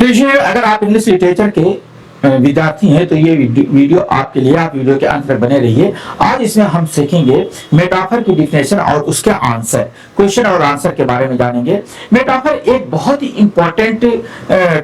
देखिए, अगर आप इंग्लिश लिटरेचर के विद्यार्थी हैं तो ये वीडियो आपके लिए, आप वीडियो के अंत तक बने रहिए। आज इसमें हम सीखेंगे मेटाफर की डिफिनेशन और उसके आंसर, क्वेश्चन और आंसर के बारे में जानेंगे। मेटाफर एक बहुत ही इंपॉर्टेंट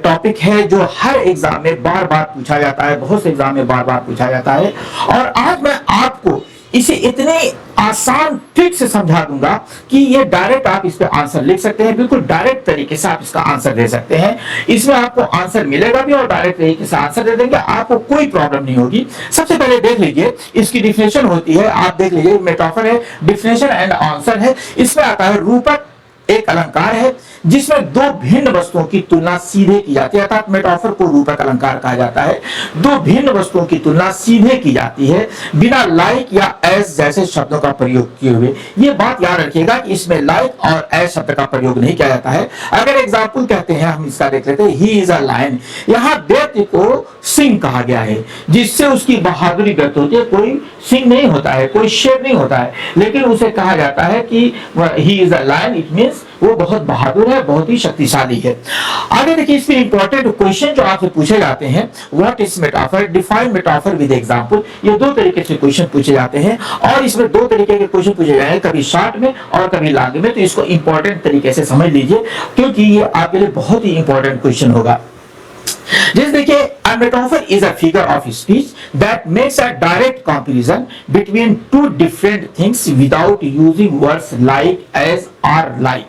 टॉपिक है जो हर एग्जाम में बार बार पूछा जाता है, बहुत से एग्जाम में बार बार पूछा जाता है। और आज मैं आपको इसे इतने आसान ट्रिक से समझा दूंगा कि ये डायरेक्ट आप इस पे आंसर लिख सकते हैं, बिल्कुल डायरेक्ट तरीके से आप इसका आंसर दे सकते हैं। इसमें आपको आंसर मिलेगा भी और डायरेक्ट तरीके से आंसर दे देंगे, आपको कोई प्रॉब्लम नहीं होगी। सबसे पहले देख लीजिए इसकी डिफिनेशन होती है, आप देख लीजिए मेटाफर है, डिफिनेशन एंड आंसर है। इसमें आता है रूपक एक अलंकार है जिसमें दो भिन्न वस्तुओं की तुलना सीधे की जाती है, अर्थात मेटाफर को रूपक अलंकार कहा जाता है। दो भिन्न वस्तुओं की तुलना सीधे की जाती है बिना लाइक या एज जैसे शब्दों का प्रयोग किए हुए। ये बात याद रखिएगा कि इसमें लाइक और एज शब्द का प्रयोग नहीं किया जाता है। अगर एग्जाम्पल कहते हैं, हम इसका देख लेते हैं, ही इज अ लायन। यहाँ व्यक्ति को सिंह कहा गया है जिससे उसकी बहादुरी व्यक्त होती है। कोई सिंह नहीं होता है, कोई शेर नहीं होता है, लेकिन उसे कहा जाता है कि he is a lion, it means वो बहुत बहादुर है, बहुत ही शक्तिशाली है। आगे देखिए, इसमें इंपॉर्टेंट क्वेश्चन जो आपसे पूछे जाते हैं, what is metaphor, define metaphor with example. ये दो तरीके से क्वेश्चन पूछे जाते हैं और इसमें दो तरीके के क्वेश्चन पूछे जाएंगे, कभी शॉर्ट में और कभी लॉन्ग में। तो इसको इंपॉर्टेंट तरीके से समझ लीजिए क्योंकि ये आपके लिए बहुत ही इंपॉर्टेंट क्वेश्चन होगा। जैसे देखिए, a metaphor is a figure of speech that makes a direct comparison between two different things without using words like, as or like।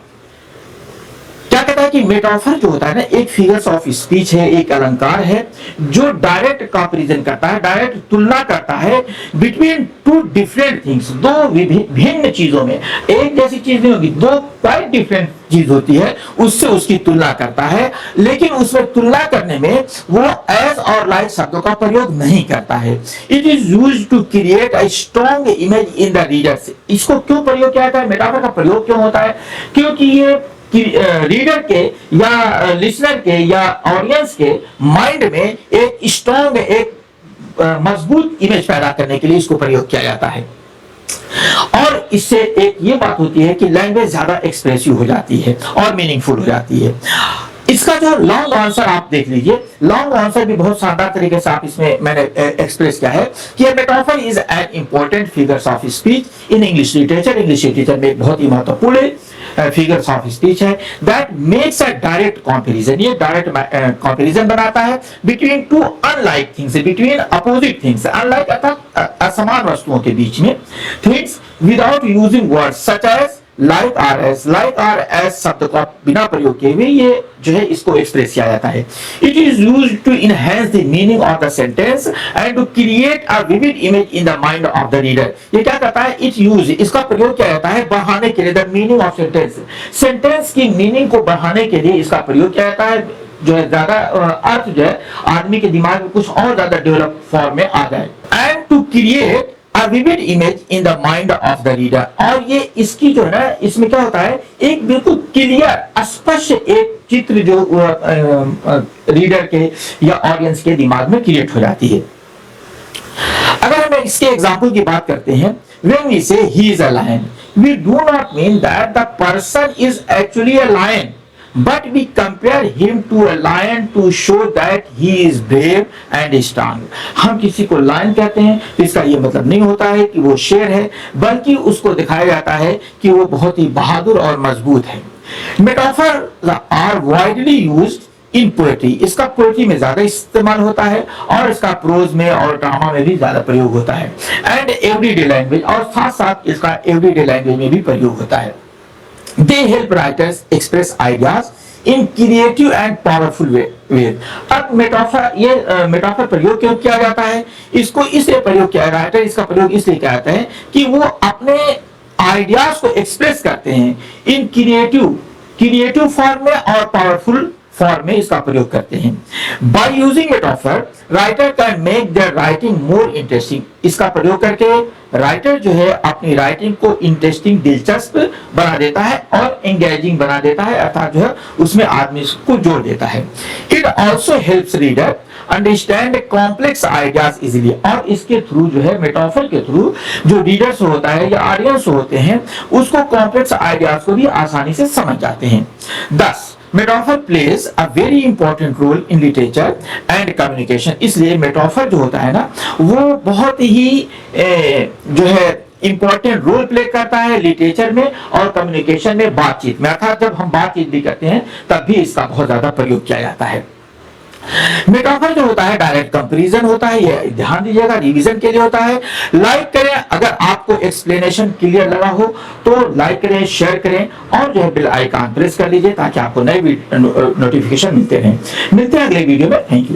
क्या कहता है कि मेटाफर जो होता है ना, एक फिगर्स ऑफ स्पीच है, एक अलंकार है जो डायरेक्ट कंपैरिजन करता है, डायरेक्ट तुलना करता है बिटवीन टू डिफरेंट थिंग्स, दो भिन्न चीजों में। एक जैसी चीज नहीं होगी, दो क्वाइट डिफरेंट चीज होती है, उससे उसकी तुलना करता है। लेकिन उसमें तुलना करने में वो एज और लाइक शब्दों का प्रयोग नहीं करता है। It is used to create a strong image in the readers. इसको क्यों प्रयोग किया जाता है, मेटाफर का प्रयोग क्यों होता है? क्योंकि ये रीडर के या लिसनर के या ऑडियंस के माइंड में एक स्ट्रॉन्ग, एक मजबूत इमेज पैदा करने के लिए इसको प्रयोग किया जाता है। और इससे एक ये बात होती है कि लैंग्वेज ज्यादा एक्सप्रेसिव हो जाती है और मीनिंगफुल हो जाती है। इसका जो लॉन्ग आंसर आप देख लीजिए, लॉन्ग आंसर भी बहुत शानदार तरीके से आप इसमें मैंने एक्सप्रेस किया है कि metaphor is an important figures of speech in English literature. English literature में एक बहुत ही महत्वपूर्ण फिगर्स ऑफ स्पीच है that makes a direct comparison. ये डायरेक्ट कंपैरिजन बनाता है between two unlike things, between opposite things, unlike अर्थात असमान वस्तुओं के बीच में, things without using words such as like or as. Like or as शब्द का बिना प्रयोग किए हुए ये जो है इसको एक्सप्रेस किया जाता है। It is used to enhance the meaning of the sentence and to create a vivid image in the mind of the reader. ये क्या करता है, इट यूज, इसका प्रयोग किया जाता है बढ़ाने के लिए, the meaning of sentence, sentence की मीनिंग को बढ़ाने के लिए इसका प्रयोग किया जाता है, जो है ज्यादा अर्थ जो है आदमी के दिमाग में कुछ और ज्यादा डेवलप फॉर्म में आ जाए। And to create A vivid image in the mind of the reader। और ये इसकी जो है ना, इसमें क्या होता है, एक बिल्कुल क्लियर स्पष्ट एक चित्र जो रीडर के या ऑडियंस के दिमाग में क्रिएट हो जाती है। अगर हम इसके एग्जाम्पल की बात करते हैं, when we say he is a lion, we do not mean that the person is actually a lion, but we compare him to a lion to show that he is brave and strong। हम किसी को lion कहते हैं तो इसका ये मतलब नहीं होता है कि वो शेर है, बल्कि उसको दिखाया जाता है कि वो बहुत ही बहादुर और मजबूत है। Metaphor are widely used in poetry. इसका पोएट्री में ज्यादा इस्तेमाल होता है और इसका प्रोज में और ड्रामा में भी ज्यादा प्रयोग होता है। एंड एवरीडे लैंग्वेज, और साथ साथ इसका एवरीडे लैंग्वेज में भी प्रयोग होता है। They help writers express ideas in creative and powerful way। अब मेटाफर प्रयोग क्यों किया जाता है? इसको इसलिए प्रयोग किया, राइटर इसका प्रयोग इसलिए किया जाता है कि वो अपने आइडियाज को एक्सप्रेस करते हैं इन क्रिएटिव फॉर्म में और पावरफुल फॉर्म में इसका प्रयोग करते हैं। By using metaphor writer can make their writing more interesting. इसका प्रयोग करके राइटर जो है अपनी राइटिंग को इंटरेस्टिंग, दिलचस्प बना देता है और एंगेजिंग बना देता है, अर्थात जो है उसमें आदमी को जोड़ देता है। It also helps reader understand complex ideas easily. और इसके थ्रू जो है, मेटाफर के थ्रू जो रीडर्स होता है या ऑडियंस होते हैं उसको कॉम्प्लेक्स आइडियाज को भी आसानी से समझ जाते हैं। 10 metaphor plays a very important role in literature and communication. इसलिए मेटाफर जो होता है ना, वो बहुत ही जो है इंपॉर्टेंट रोल प्ले करता है लिटरेचर में और कम्युनिकेशन में, बातचीत में। अर्थात जब हम बातचीत भी करते हैं तब भी इसका बहुत ज्यादा प्रयोग किया जाता है। मेटाफर जो होता है डायरेक्ट कंपैरिजन होता है, ये ध्यान दीजिएगा, रिवीजन के लिए होता है। लाइक करें, अगर आपको एक्सप्लेनेशन क्लियर लगा हो तो लाइक करें, शेयर करें और जो है बेल आइकन प्रेस कर लीजिए ताकि आपको नए नोटिफिकेशन मिलते रहें। मिलते हैं अगले वीडियो में। Thank you.